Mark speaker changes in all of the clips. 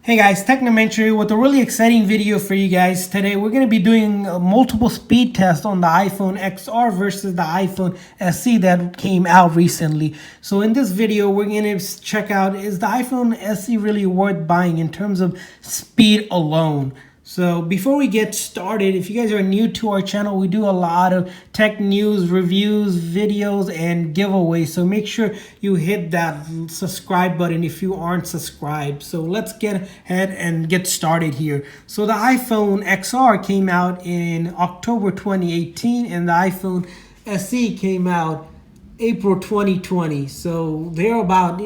Speaker 1: Hey guys, Technomentary with a really exciting video for you guys today. We're going to be doing a multiple speed test on the iPhone XR versus the iPhone SE that came out recently. So in this video, we're going to check out, is the iPhone SE really worth buying in terms of speed alone? So before we get started, if you guys are new to our channel, we do a lot of tech news, reviews, videos, and giveaways. So make sure you hit that subscribe button if you aren't subscribed. So let's get ahead and get started here. So the iPhone XR came out in October 2018 and the iPhone SE came out April 2020. So they're about,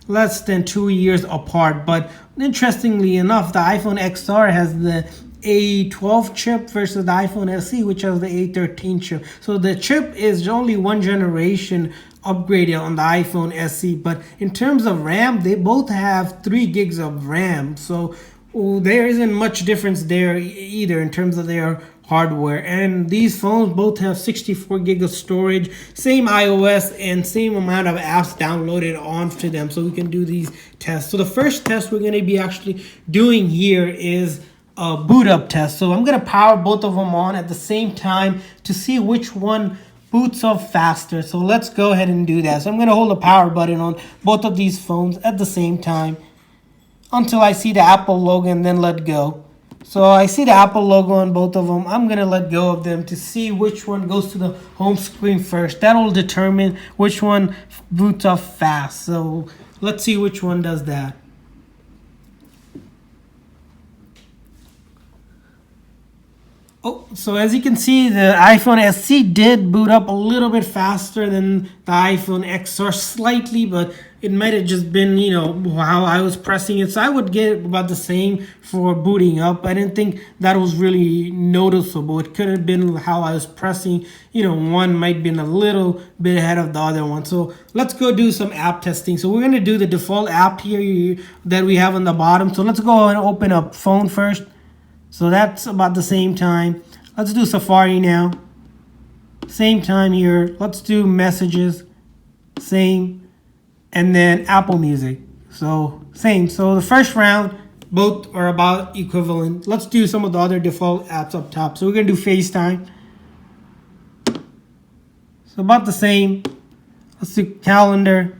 Speaker 1: less than 2 years apart. But interestingly enough, the iPhone XR has the A12 chip versus the iPhone SE, which has the A13 chip. So the chip is only one generation upgraded on the iPhone SE. But in terms of RAM, they both have 3 gigs of RAM. So there isn't much difference there either in terms of their hardware. And these phones both have 64 gig of storage, same iOS and same amount of apps downloaded onto them, so we can do these tests. So the first test we're going to be actually doing here is a boot up test. So I'm going to power both of them on at the same time to see which one boots up faster. So let's go ahead and do that. So I'm going to hold the power button on both of these phones at the same time until I see the Apple logo and then let go. So I see the Apple logo on both of them. I'm going to let go of them to see which one goes to the home screen first. That will determine which one boots up fast. So let's see which one does that. Oh, so as you can see, the iPhone SE did boot up a little bit faster than the iPhone XR slightly, but it might have just been, how I was pressing it. So I would get about the same for booting up. I didn't think that was really noticeable. It could have been how I was pressing. One might have been a little bit ahead of the other one. So let's go do some app testing. So we're going to do the default app here that we have on the bottom. So let's go and open up phone first. So that's about the same time. Let's do Safari now. Same time here. Let's do messages. Same. And then Apple Music. So same. So the first round, both are about equivalent. Let's do some of the other default apps up top. So we're going to do FaceTime. So about the same. Let's do calendar.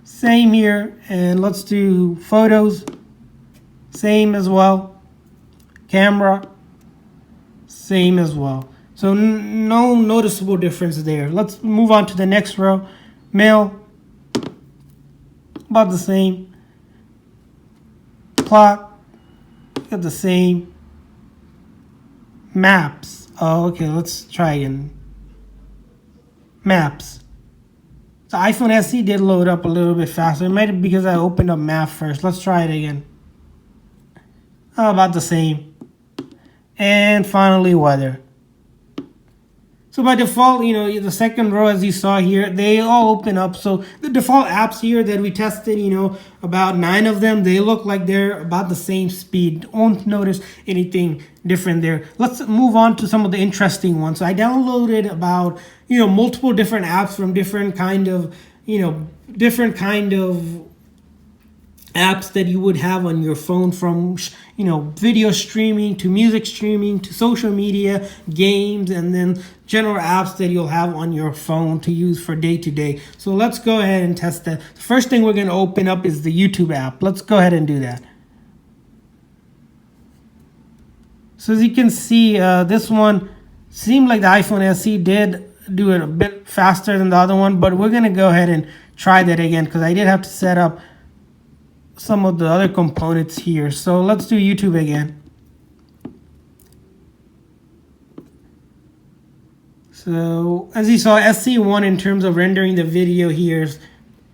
Speaker 1: Same here. And let's do photos. Same as well. Camera, same as well. So no noticeable difference there. Let's move on to the next row. Mail, about the same. Clock, got the same. Maps. Oh, okay, let's try again. Maps. The iPhone SE did load up a little bit faster. It might be because I opened up Map first. Let's try it again. Oh, about the same. And finally, weather. So by default, the second row, as you saw here, they all open up. So the default apps here that we tested, about 9 of them, they look like they're about the same speed. Don't notice anything different there. Let's move on to some of the interesting ones. So I downloaded about, multiple different apps from different kind of apps that you would have on your phone, from video streaming to music streaming to social media, games, and then general apps that you'll have on your phone to use for day to day. So let's go ahead and test that. The first thing we're going to open up is the YouTube app. Let's go ahead and do that. So as you can see, this one seemed like the iPhone SE did do it a bit faster than the other one, but we're going to go ahead and try that again because I did have to set up some of the other components here. So let's do YouTube again. So as you saw, SE won in terms of rendering the video here.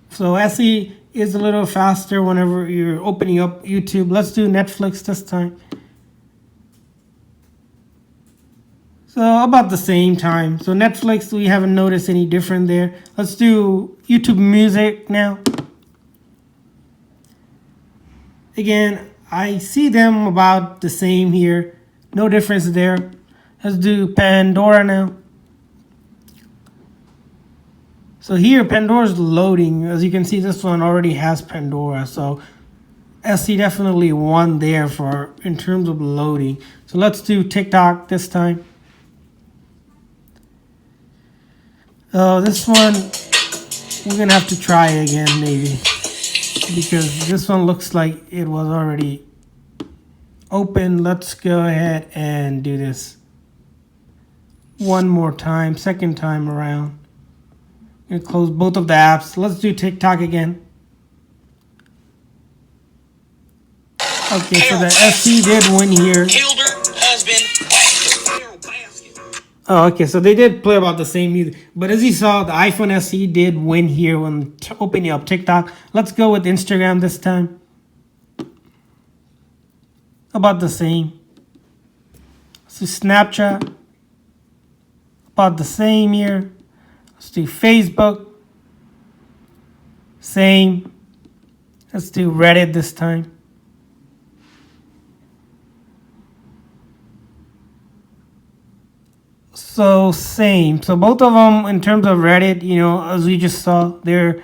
Speaker 1: So SE is a little faster whenever you're opening up YouTube. Let's do Netflix this time. So about the same time. So Netflix, we haven't noticed any different there. Let's do YouTube Music now. Again, I see them about the same here. No difference there. Let's do Pandora now. So here, Pandora's loading. As you can see, this one already has Pandora. So SE definitely won there for in terms of loading. So let's do TikTok this time. This one we're gonna have to try again maybe, because this one looks like it was already open. Let's go ahead and do this one more time, second time around. I'm gonna close both of the apps. Let's do TikTok again. Okay, so the SE did win here. Oh, okay, so they did play about the same music. But as you saw, the iPhone SE did win here when opening up TikTok. Let's go with Instagram this time. About the same. So Snapchat. About the same here. Let's do Facebook. Same. Let's do Reddit this time. So same. So both of them in terms of Reddit, you know, as we just saw, they're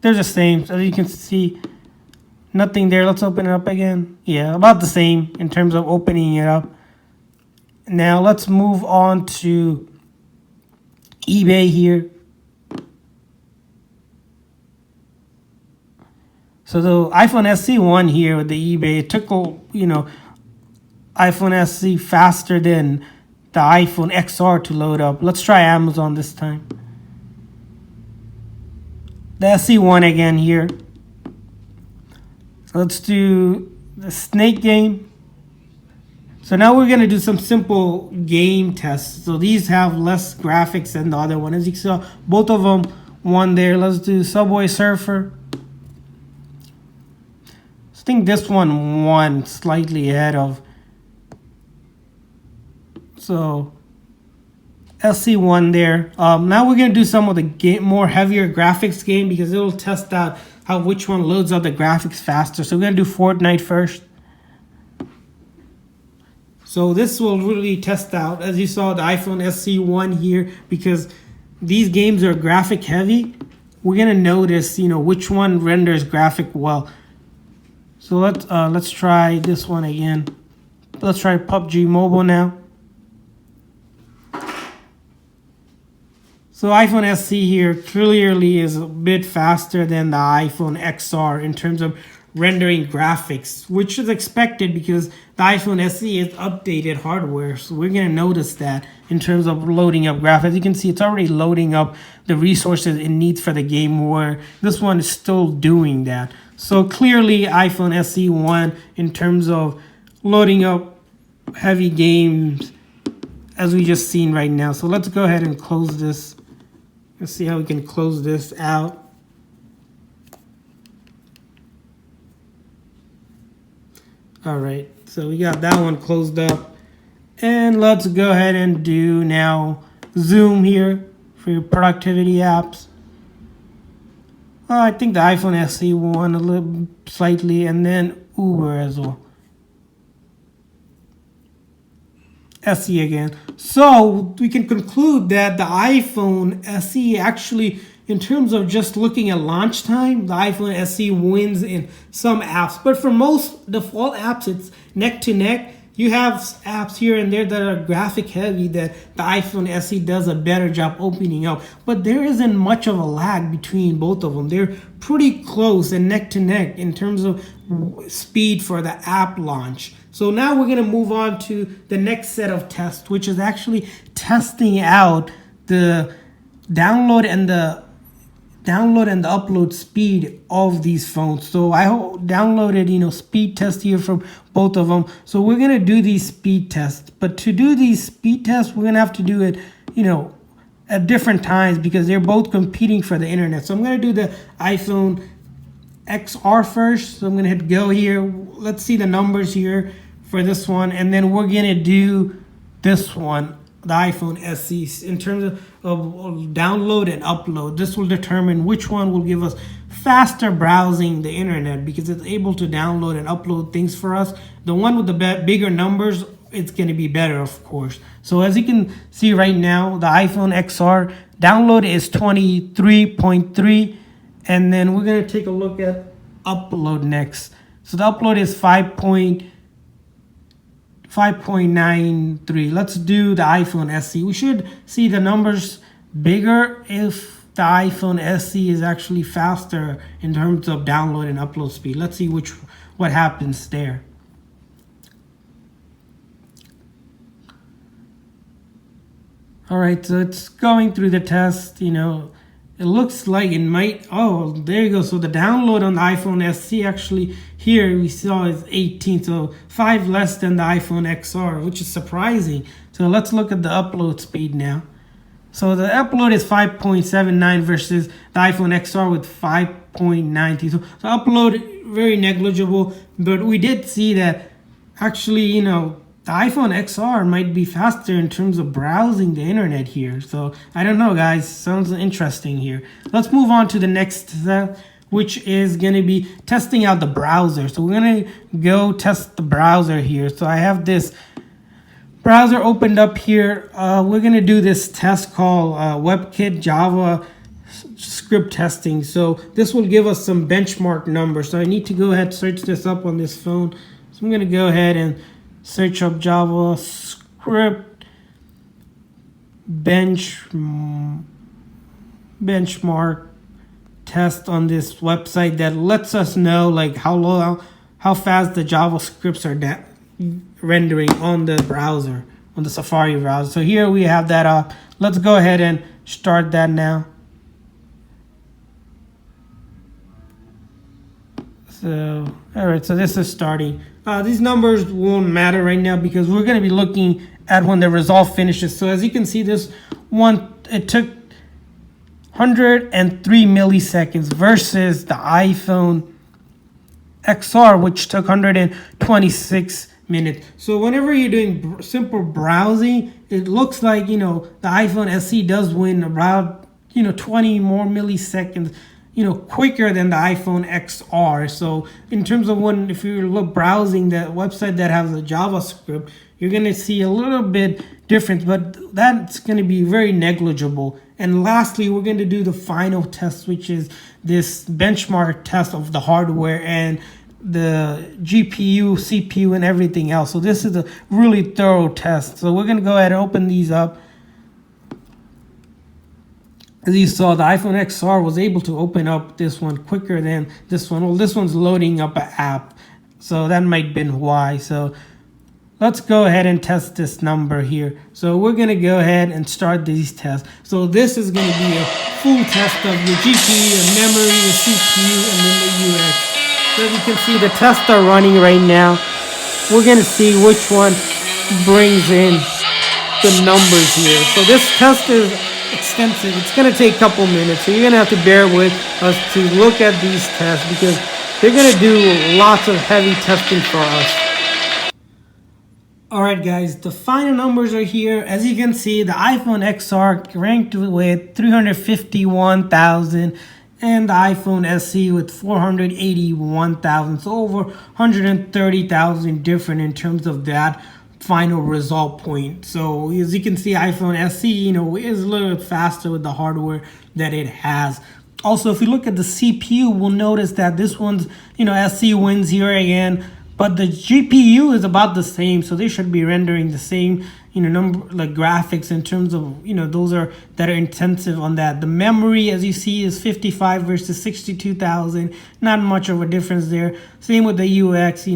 Speaker 1: the same. As you can see, nothing there. Let's open it up again. Yeah, about the same in terms of opening it up. Now let's move on to eBay here. So the iPhone SE won here with the eBay. It took, you know, iPhone SE faster than the iPhone XR to load up. Let's try Amazon this time. The SE won again here. So let's do the snake game. So now we're going to do some simple game tests. So these have less graphics than the other one. As you saw, both of them won there. Let's do Subway Surfer. I think this one won slightly ahead of. So SC won there. Now we're going to do some of the more heavier graphics game, because it'll test out which one loads up the graphics faster. So we're going to do Fortnite first. So this will really test out. As you saw, the iPhone SE won here because these games are graphic heavy. We're going to notice, you know, which one renders graphic well. So let's try this one again. Let's try PUBG Mobile now. So iPhone SE here clearly is a bit faster than the iPhone XR in terms of rendering graphics, which is expected because the iPhone SE is updated hardware. So we're going to notice that in terms of loading up graphics. You can see it's already loading up the resources it needs for the game, where this one is still doing that. So clearly iPhone SE won in terms of loading up heavy games, as we just seen right now. So let's go ahead and close this. Let's see how we can close this out. All right, so we got that one closed up. And let's go ahead and do now Zoom here for your productivity apps. I think the iPhone SE won a little slightly, and then Uber as well. SE again. So we can conclude that the iPhone SE actually, in terms of just looking at launch time, the iPhone SE wins in some apps. But for most default apps, it's neck to neck. You have apps here and there that are graphic heavy that the iPhone SE does a better job opening up. But there isn't much of a lag between both of them. They're pretty close and neck to neck in terms of speed for the app launch. So now we're going to move on to the next set of tests, which is actually testing out the download and the upload speed of these phones. So I downloaded, you know, speed test here from both of them. So we're going to do these speed tests. But to do these speed tests, we're going to have to do it, you know, at different times because they're both competing for the internet. So I'm going to do the iPhone XR first. So I'm going to hit go here. Let's see the numbers here for this one. And then we're going to do this one, the iPhone SE, in terms of download and upload. This will determine which one will give us faster browsing the internet because it's able to download and upload things for us. The one with the bigger numbers, it's going to be better, of course. So as you can see right now, the iPhone XR download is 23.3, and then we're going to take a look at upload next. So the upload is 5.93. Let's do the iPhone SE. We should see the numbers bigger if the iPhone SE is actually faster in terms of download and upload speed. Let's see what happens there. All right, so it's going through the test. It looks like it might. Oh, there you go. So the download on the iPhone SE actually here we saw is 18, so 5 less than the iPhone XR, which is surprising. So let's look at the upload speed now. So the upload is 5.79 versus the iPhone XR with 5.90. So the upload very negligible, but we did see that actually, the iPhone XR might be faster in terms of browsing the internet here. So I don't know, guys. Sounds interesting here. Let's move on to the next step, which is going to be testing out the browser. So we're going to go test the browser here. So I have this browser opened up here. We're going to do this test called WebKit Java script testing. So this will give us some benchmark numbers. So I need to go ahead and search this up on this phone. So I'm going to go ahead and search up JavaScript benchmark test on this website that lets us know like how fast the JavaScripts are rendering on the browser, on the Safari browser. So here we have that up. Let's go ahead and start that now. So, all right, so this is starting. These numbers won't matter right now because we're going to be looking at when the result finishes. So as you can see, this one, it took 103 milliseconds versus the iPhone XR, which took 126 minutes. So whenever you're doing simple browsing, it looks like, the iPhone SE does win about, 20 more milliseconds quicker than the iPhone XR. So in terms of if you look browsing the website that has a JavaScript, you're going to see a little bit difference, but that's going to be very negligible. And lastly, we're going to do the final test, which is this benchmark test of the hardware and the GPU, CPU, and everything else. So this is a really thorough test. So we're going to go ahead and open these up. As you saw, the iPhone XR was able to open up this one quicker than this one. Well, this one's loading up an app, so that might have been why. So let's go ahead and test this number here. So we're going to go ahead and start these tests. So this is going to be a full test of your GPU, your memory, your CPU, and then the UX. So as you can see, the tests are running right now. We're going to see which one brings in the numbers here. So this test is extensive. It's going to take a couple minutes, so you're going to have to bear with us to look at these tests because they're going to do lots of heavy testing for us. Alright guys, the final numbers are here. As you can see, the iPhone XR ranked with 351,000 and the iPhone SE with 481,000. So over 130,000 different in terms of that final result point. So as you can see, iPhone SE, is a little bit faster with the hardware that it has. Also, if you look at the CPU, we'll notice that this one's, SE wins here again, but the GPU is about the same, so they should be rendering the same, number like graphics in terms of, those that are intensive on that. The memory, as you see, is 55 versus 62,000. Not much of a difference there. Same with the UX,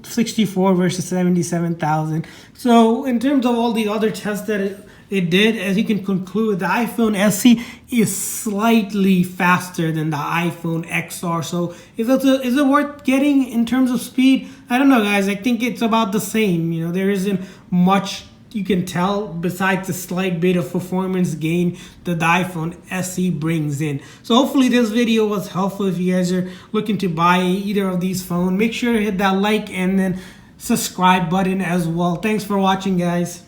Speaker 1: 64 versus 77,000. So in terms of all the other tests that it did, as you can conclude, the iPhone SE is slightly faster than the iPhone XR. So is it worth getting in terms of speed? I don't know, guys. I think it's about the same. There isn't much you can tell besides the slight bit of performance gain that the iPhone SE brings in. So hopefully this video was helpful if you guys are looking to buy either of these phones. Make sure to hit that like and then subscribe button as well. Thanks for watching, guys.